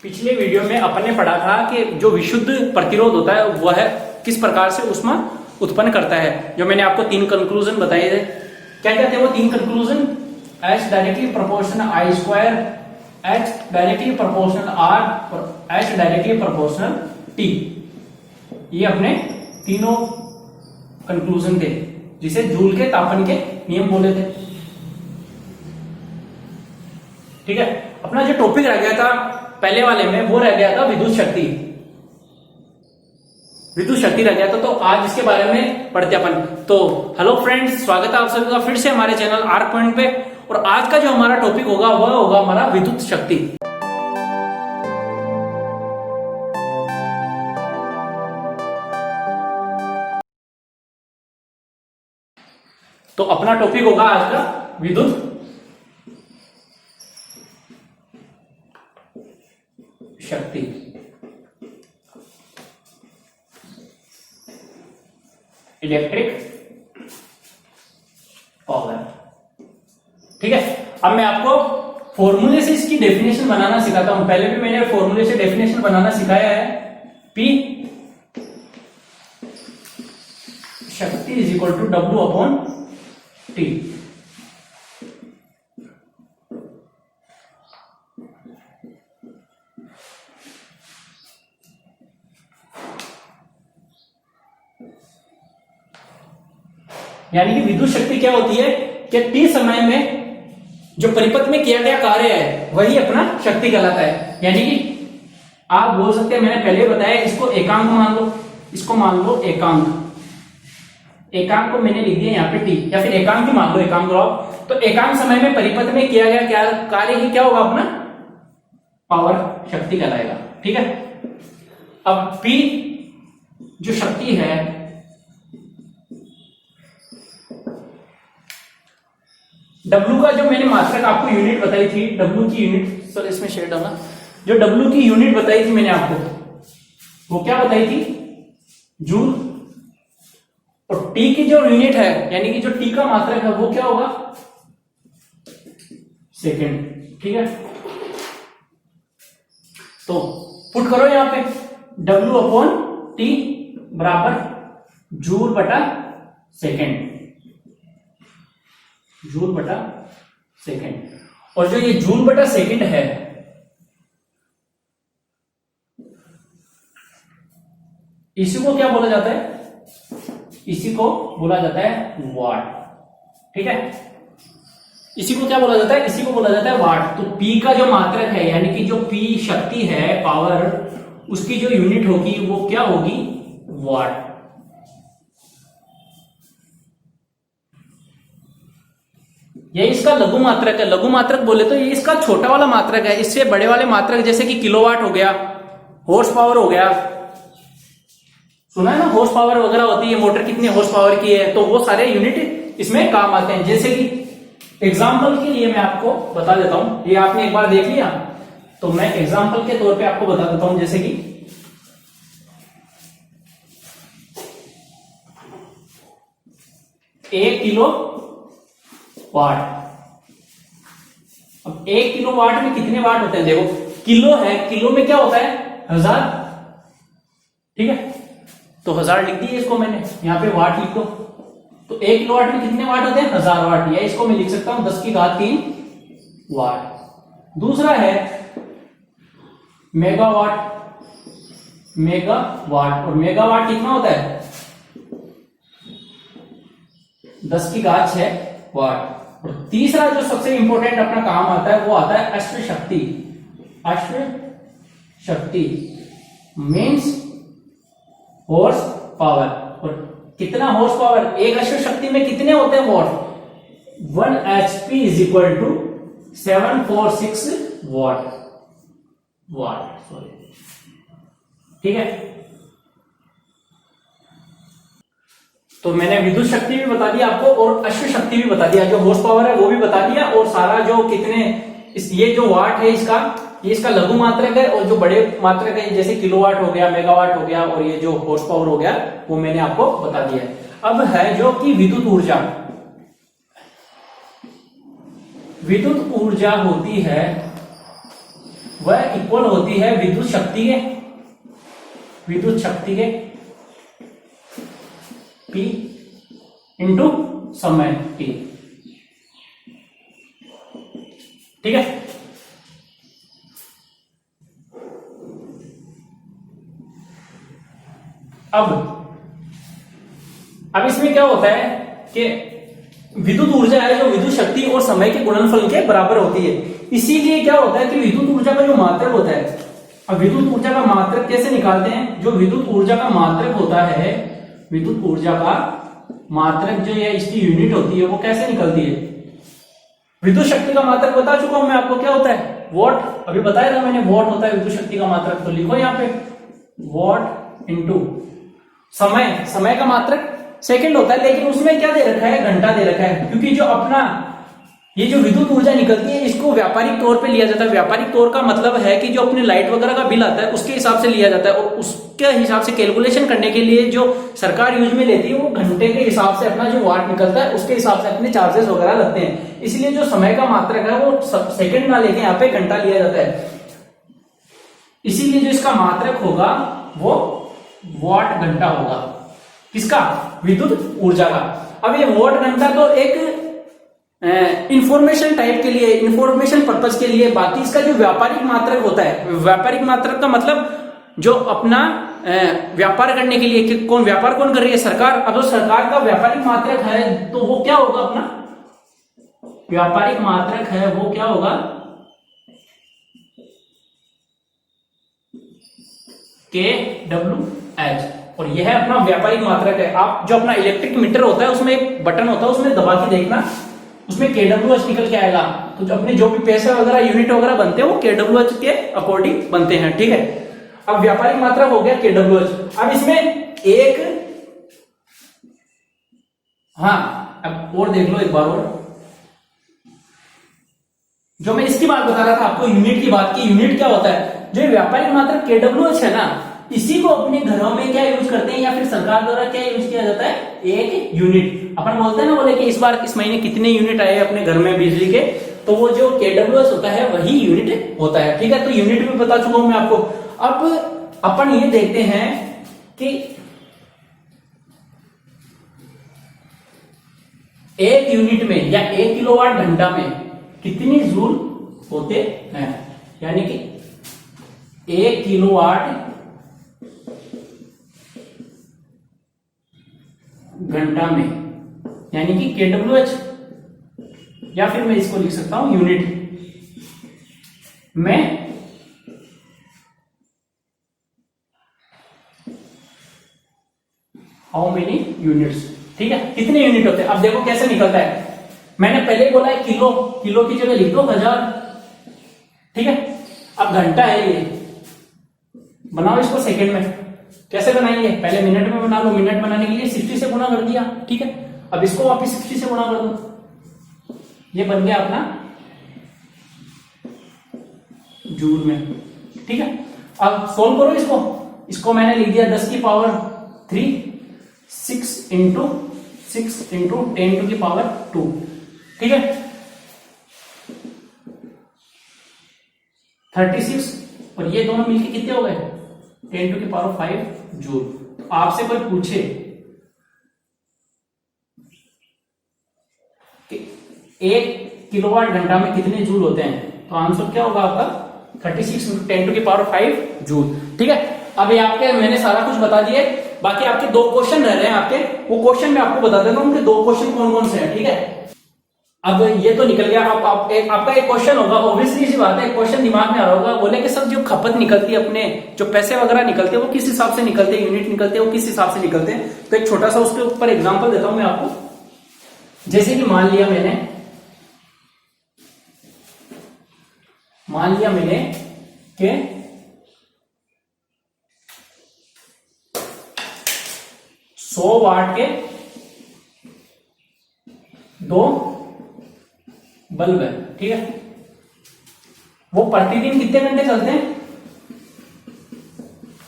पिछले वीडियो में अपन ने पढ़ा था कि जो विशुद्ध प्रतिरोध होता है वह किस प्रकार से ऊष्मा उत्पन्न करता है। जो मैंने आपको 3 कंक्लूजन बताए थे, क्या क्या थे वो 3 conclusion? H directly proportional I square, H directly proportional R और H डायरेक्टली प्रोपोर्शनल T। ये अपने तीनों कंक्लूजन थे जिसे जूल के तापन के नियम बोले थे। ठीक है, अपना जो टॉपिक रह गया था पहले वाले में वो रह गया था विद्युत शक्ति। विद्युत शक्ति रह गया था, तो आज इसके बारे में पढ़ते अपन। तो हेलो फ्रेंड्स, स्वागत है आप सभी का फिर से हमारे चैनल आर्क पॉइंट पे। और आज का जो हमारा टॉपिक होगा वह होगा हमारा विद्युत शक्ति। तो अपना टॉपिक होगा आज का विद्युत शक्ति। Electric power. ठीक है, अब मैं आपको फॉर्मूले से इसकी डेफिनेशन बनाना सिखाता हूं। पहले भी मैंने फॉर्मूले से डेफिनेशन बनाना सिखाया है। P शक्ति is equal to W upon T। यानी कि विद्युत शक्ति क्या होती है कि T समय में जो परिपथ में किया गया कार्य है वही अपना शक्ति कहलाता है। यानी कि आप बोल सकते हैं, मैंने पहले बताया, इसको एकांक मान लो, इसको मान लो एकांक। एकांक को मैंने लिख दिया यहाँ पे T, या फिर एकांक ही मान लो, एकांक ड्रॉप। तो एकांक समय में परिपथ में किया गया क्या कार्य ही क्या होगा अपना पावर, शक्ति कहलाएगा। ठीक है, अब P जो शक्ति है W का जो मैंने मात्रक आपको यूनिट बताई थी, W की यूनिट, सर इसमें शेड डालना, जो W की यूनिट बताई थी मैंने आपको, वो क्या बताई थी? जूल। और T की जो यूनिट है, यानी कि जो T का मात्रक है वो क्या होगा? सेकेंड। ठीक है, तो पुट करो यहां पे W अपॉन T बराबर जूल बटा सेकेंड, जूल बटा सेकेंड। और जो ये जूल बटा सेकेंड है, इसी को क्या बोला जाता है? इसी को बोला जाता है वाट। ठीक है, इसी को क्या बोला जाता है? इसी को बोला जाता है वाट। तो P का जो मात्रक है, यानी कि जो P शक्ति है, पावर, उसकी जो यूनिट होगी वो क्या होगी? वाट। ये इसका लघु मात्रक है। लघु मात्रक बोले तो ये इसका छोटा वाला मात्रक है। इससे बड़े वाले मात्रक जैसे कि किलोवाट हो गया, हॉर्स पावर हो गया, सुना है ना, हॉर्स पावर वगैरह होती है, मोटर कितनी हॉर्स पावर की है, तो वो सारे यूनिट इसमें काम आते हैं। जैसे कि एग्जाम्पल के लिए मैं आपको बता देता हूं, ये आपने एक बार देख लिया, तो मैं एग्जाम्पल के तौर पे आपको बता देता हूं। जैसे कि 1 किलो वाट। अब 1 किलो वाट में कितने वाट होते हैं? देखो, किलो है, किलो में क्या होता है? 1000। ठीक है, तो 1000 लिख दिए इसको मैंने, यहां पे वाट लिख दो। तो 1 किलो वाट में कितने वाट होते हैं? 1000 वाट। या इसको मैं लिख सकता हूं 10 की घात 3 वाट। दूसरा है मेगावाट। मेगावाट, और मेगावाट कितना होता है? 10 की घात 6 वाट। और तीसरा जो सबसे इंपॉर्टेंट अपना काम आता है वो आता है अश्व शक्ति। अश्व शक्ति मीन्स हॉर्स पावर। और कितना हॉर्स पावर? एक अश्व शक्ति में कितने होते हैं watt? 1 HP is equal to 746 watt. Watt, sorry. ठीक है, तो मैंने विद्युत शक्ति भी बता दिया आपको और अश्व शक्ति भी बता दिया, जो हॉर्स पावर है वो भी बता दिया, और सारा जो कितने ये जो वाट है इसका, ये इसका लघु मात्रक है, और जो बड़े मात्रक है जैसे किलोवाट हो गया, मेगावाट हो गया, और ये जो हॉर्स पावर हो गया वो मैंने आपको बता दिया है। अब है जो कि विद्युत ऊर्जा। विद्युत ऊर्जा होती है वह इक्वल होती है विद्युत शक्ति के P इंटू समय T। ठीक है। अब इसमें क्या होता है कि विद्युत ऊर्जा है जो विद्युत शक्ति और समय के गुणनफल के बराबर होती है। इसीलिए क्या होता है कि विद्युत ऊर्जा का जो मात्रक होता है, अब विद्युत ऊर्जा का मात्रक कैसे निकालते हैं? जो विद्युत ऊर्जा का मात्रक होता है, विद्युत ऊर्जा का मात्रक जो है इसकी यूनिट होती है, वो कैसे निकलती है? विद्युत शक्ति का मात्रक बता चुका हूं मैं आपको, क्या होता है? वॉट। अभी बताया था मैंने, वॉट होता है विद्युत शक्ति का मात्रक। तो लिखो यहां पे वॉट इंटू समय का मात्रक सेकंड होता है, लेकिन उसमें क्या दे रखा है? घंटा दे रखा है, क्योंकि जो अपना ये जो विद्युत ऊर्जा निकलती है इसको व्यापारिक तौर पे लिया जाता है। व्यापारिक तौर का मतलब है कि जो अपने लाइट वगैरह का बिल आता है उसके हिसाब से लिया जाता है, और उसके हिसाब से कैलकुलेशन करने के लिए जो सरकार यूज में लेती है वो घंटे के हिसाब से अपना जो वाट निकलता है उसके हिसाब से अपने चार्जेस वगैरह लगते हैं। इसलिए जो समय का मात्रक है वो सेकंड ना लेके यहाँ पे घंटा लिया जाता है। इसीलिए जो इसका मात्रक होगा वो वॉट घंटा होगा। किसका? विद्युत ऊर्जा का। अब ये वॉट घंटा तो एक इंफॉर्मेशन टाइप के लिए, इंफॉर्मेशन पर्पज के लिए, बाकी इसका जो व्यापारिक मात्रक होता है, व्यापारिक मात्रक का मतलब जो अपना व्यापार करने के लिए, कि व्यापार कौन कर रही है? सरकार। अब जो सरकार का व्यापारिक मात्रक है तो वो क्या होगा? अपना व्यापारिक मात्रक है वो क्या होगा? kWh। और यह अपना व्यापारिक मात्रक है। आप जो अपना इलेक्ट्रिक मीटर होता है उसमें एक बटन होता है, उसमें दबा के देखना, उसमें kWh निकल के आएगा। तो जो अपने जो भी पैसे वगैरह यूनिट वगैरह बनते हैं वो kWh के अकॉर्डिंग बनते हैं। ठीक है। अब व्यापारिक मात्रक हो गया kWh। अब इसमें एक, हाँ अब और देख लो एक बार और, जो मैं इसकी बात बता रहा था आपको, यूनिट की बात की। यूनिट क्या होता है? जो व्यापारिक मात्रक kWh है ना, इसी को अपने घरों में क्या यूज करते हैं या फिर सरकार द्वारा क्या यूज किया जाता है? एक यूनिट। अपन बोलते हैं ना, बोले कि इस महीने कितने यूनिट आए अपने घर में बिजली के, तो वो जो kWh होता है वही यूनिट होता है। ठीक है। तो यूनिट भी बता चुका हूं मैं आपको। अब अपन ये देखते हैं कि एक यूनिट में या 1 किलोवाट घंटा में कितने जूल होते हैं। यानी कि 1 किलोवाट घंटा में, यानी कि kWh, या फिर मैं इसको लिख सकता हूं यूनिट में हाउ मेनी यूनिट्स। ठीक है। कितने यूनिट होते हैं? अब देखो कैसे निकलता है। मैंने पहले बोला है किलो, किलो की जगह लिख दो 1000। ठीक है। अब घंटा है ये, बनाओ इसको सेकंड में। कैसे बनाएंगे? पहले मिनट में बना लो। मिनट बनाने के लिए 60 से गुणा कर दिया। ठीक है। अब इसको वापिस 60 से गुणा कर दो, ये बन गया अपना जूल में। ठीक है। अब सोल्व करो इसको। इसको मैंने लिख दिया 10 की पावर 3, 6 इंटू 10 टू की पावर 2। ठीक है। 36, और ये दोनों मिलके कितने हो गए? 10 टू की पावर 5 जूल। तो आपसे कोई पूछे कि 1 किलोवाट घंटा में कितने जूल होते हैं, तो आंसर क्या होगा आपका? 36 इंटू 10 टू की पावर 5 जूल। ठीक है। अब ये आपके मैंने सारा कुछ बता दिया। बाकी आपके 2 क्वेश्चन रह रहे हैं आपके, वो क्वेश्चन मैं आपको बता देता हूं। उनके 2 क्वेश्चन कौन कौन से हैं। ठीक है। अब ये तो निकल गया। अब आपका एक क्वेश्चन होगा, ऑब्वियसली सी बात है, क्वेश्चन दिमाग में आ रहा होगा, बोले कि सब जो खपत निकलती है, अपने जो पैसे वगैरह निकलते हैं वो किस हिसाब से निकलते हैं, यूनिट निकलते हैं वो किस हिसाब से निकलते हैं। तो एक छोटा सा उसके ऊपर एग्जांपल देता हूं मैं आपको। जैसे कि मान लिया मैंने कि 100 वाट के 2 बल्ब है। ठीक है। वो प्रतिदिन कितने घंटे चलते हैं?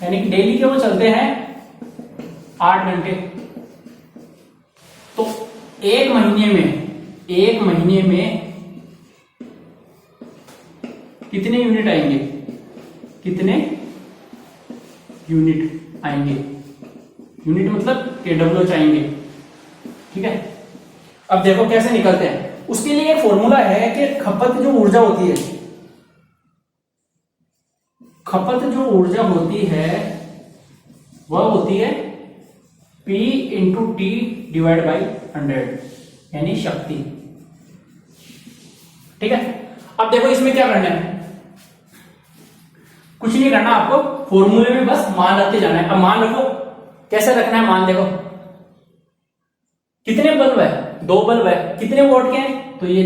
यानी कि डेली के वो चलते हैं 8 घंटे। तो एक महीने में कितने यूनिट आएंगे? कितने यूनिट आएंगे, यूनिट मतलब kWh आएंगे। ठीक है, अब देखो कैसे निकलते हैं। उसके लिए एक फॉर्मूला है कि खपत जो ऊर्जा होती है, खपत जो ऊर्जा होती है वह होती है P into T divide by 100 यानी शक्ति। ठीक है, अब देखो इसमें क्या करना है, कुछ नहीं करना आपको, फॉर्मूले में बस मान रखते जाना है। अब मान रखो, कैसे रखना है मान, देखो कितने बल्ब है, 2 बल्ब है, कितने वोल्ट के हैं, तो ये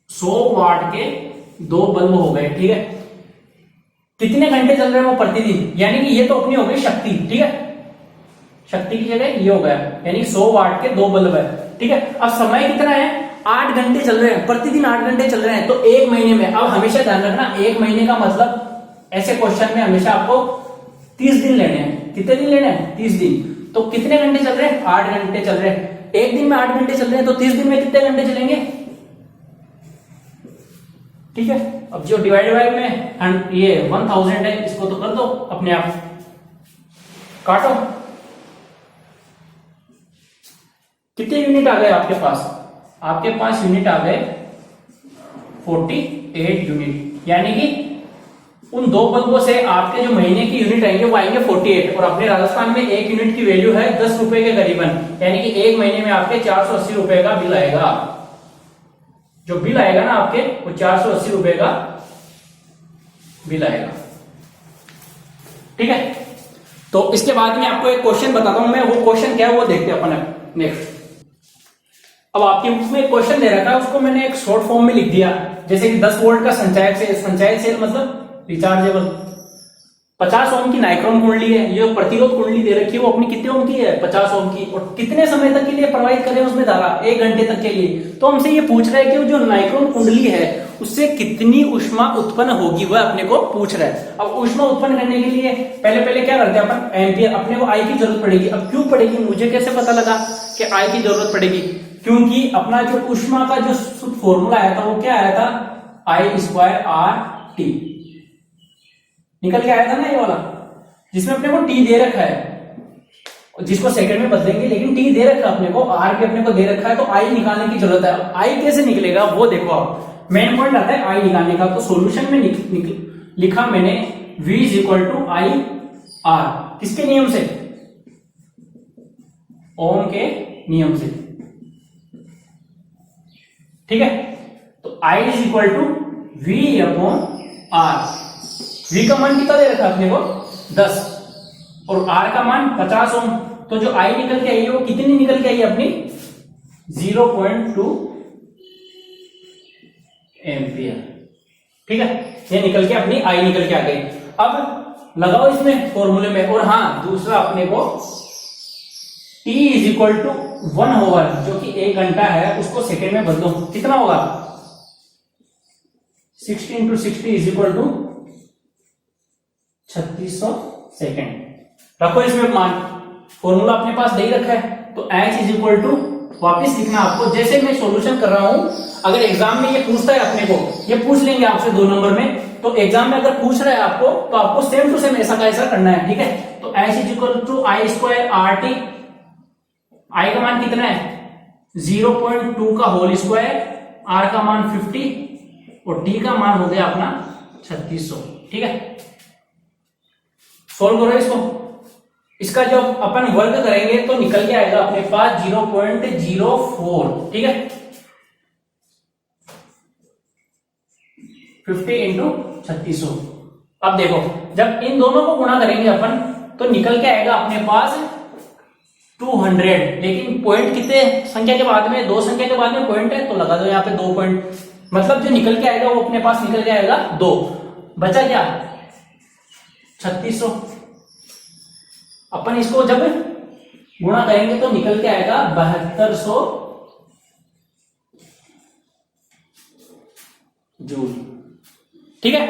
100 वाट के 2 बल्ब हो गए। ठीक है, कितने घंटे चल रहे हैं वो प्रतिदिन, यानी कि ये तो अपनी हो गई शक्ति। ठीक है, शक्ति की जगह ये हो गया, यानी 100 वाट के 2 बल्ब है। ठीक है, अब समय कितना है, 8 घंटे चल रहे हैं, प्रतिदिन 8 घंटे चल रहे हैं, तो 1 महीने में, अब हमेशा ध्यान रखना 1 महीने का मतलब ऐसे क्वेश्चन में हमेशा आपको 30 दिन लेने हैं। कितने दिन लेने हैं, 30 दिन। तो कितने घंटे चल रहे हैं, 8 घंटे चल रहे हैं। एक दिन में 8 घंटे चल रहे हैं, तो 30 दिन में कितने घंटे चलेंगे। ठीक है, अब जो डिवाइड बाय में ये 1000 है, इसको तो कर दो अपने आप, काटो। कितने यूनिट आ गए आपके पास, आपके पास यूनिट आ गए 48 यूनिट, यानी कि उन 2 बल्बों से आपके जो महीने की यूनिट आएंगे वो आएंगे 48। और अपने राजस्थान में 1 यूनिट की वैल्यू है 10 रुपए के करीबन, यानी कि 1 महीने में आपके 480 रुपए का बिल आएगा। जो बिल आएगा ना आपके, वो 480 रुपए का बिल आएगा। ठीक है, तो इसके बाद में आपको एक क्वेश्चन बताता हूं मैं, वो क्वेश्चन क्या है वो देखते हैं अपन नेक्स्ट। अब आपके बुक में एक क्वेश्चन दे रखा है, उसको मैंने एक शॉर्ट फॉर्म में लिख दिया, जैसे कि 10 वोल्ट का संचायक सेल मतलब रिचार्जेबल, 50 ओम की नाइक्रोम कुंडली है, ये प्रतिरोध कुंडली दे रखी है, वो अपनी कितने ओम की है, 50 ओम की, और कितने समय तक के लिए प्रवाहित करें उसमें धारा, 1 घंटे तक के लिए। तो हमसे ये पूछ रहा है कि जो नाइक्रोम कुंडली है उससे कितनी ऊष्मा उत्पन्न होगी, वह अपने को पूछ रहा है। अब ऊष्मा उत्पन्न करने के लिए पहले क्या करते हैं अपन, एम्पियर, अपने को आई की जरूरत पड़ेगी। अब क्यों पड़ेगी, मुझे कैसे पता लगा कि आई की जरूरत पड़ेगी, क्योंकि अपना जो ऊष्मा का जो फॉर्मूला आया था वो क्या आया था, I²RT निकल के आया था ना, ये वाला जिसमें अपने को टी दे रखा है, जिसको सेकंड में बदलेंगे, लेकिन टी दे रखा है अपने को, आर भी अपने को दे रखा है, तो आई निकालने की जरूरत है। आई कैसे निकलेगा वो देखो, आप मेन पॉइंट आता है आई निकालने का। तो सॉल्यूशन में लिखा मैंने V = I/R, किसके नियम से, ओम के नियम से। ठीक है, तो I = V/R। V का मान कितना दे रखा है अपने को, 10, और R का मान 50 ओम। तो जो I निकल के आई है वो कितनी निकल के आई है अपनी, 0.2 एम्पियर। ठीक है, ये निकल के अपनी I निकल के आ गई। अब लगाओ इसमें फॉर्मूले में, और हाँ दूसरा अपने को T = 1 ओवर, जो कि 1 घंटा है, उसको सेकेंड में बदलो, कितना होगा, 60 × 60 = 3600 सेकेंड। रखो इसमें मान, फॉर्मूला अपने पास दे ही रखा है, तो H = वापिस लिखना आपको, जैसे मैं सॉल्यूशन कर रहा हूं। अगर एग्जाम में ये पूछता है अपने को, ये पूछ लेंगे आपसे 2 नंबर में, तो एग्जाम में अगर पूछ रहा है आपको, तो आपको सेम टू सेम ऐसा का ऐसा करना है। ठीक है, तो H = I²RT, I का मान कितना है, 0.2 का होल स्क्वायर, R का मान 50 और T का मान हो गया अपना 3600। ठीक है, सोल्व करो इसको, इसका जब अपन वर्ग करेंगे तो निकल के आएगा अपने पास 0.04। ठीक है, 50 × 3600। अब देखो जब इन दोनों को गुणा करेंगे अपन, तो निकल के आएगा अपने पास 200। लेकिन पॉइंट कितने संख्या के बाद में, 2 संख्या के बाद में पॉइंट है, तो लगा दो यहाँ पे 2 पॉइंट, मतलब जो निकल के आएगा वो अपने पास निकल के आएगा 2। बचा क्या, 3600। अपन इसको जब गुणा करेंगे तो निकल के आएगा 7200 जूल। ठीक है,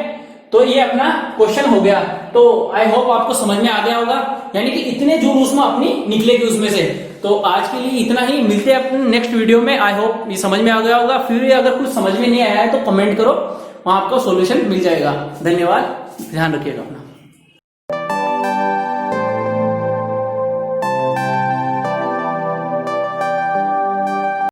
तो ये अपना क्वेश्चन हो गया। तो आई होप आपको समझ में आ गया होगा, यानी कि इतने जूल ऊष्मा अपनी निकलेगी उसमें से। तो आज के लिए इतना ही, मिलते हैं अपने नेक्स्ट वीडियो में। आई होप ये समझ में आ गया होगा। फिर अगर कुछ समझ में नहीं आया है तो कमेंट करो, वहां आपको सॉल्यूशन मिल जाएगा। धन्यवाद। ध्यान रखिएगा अपना।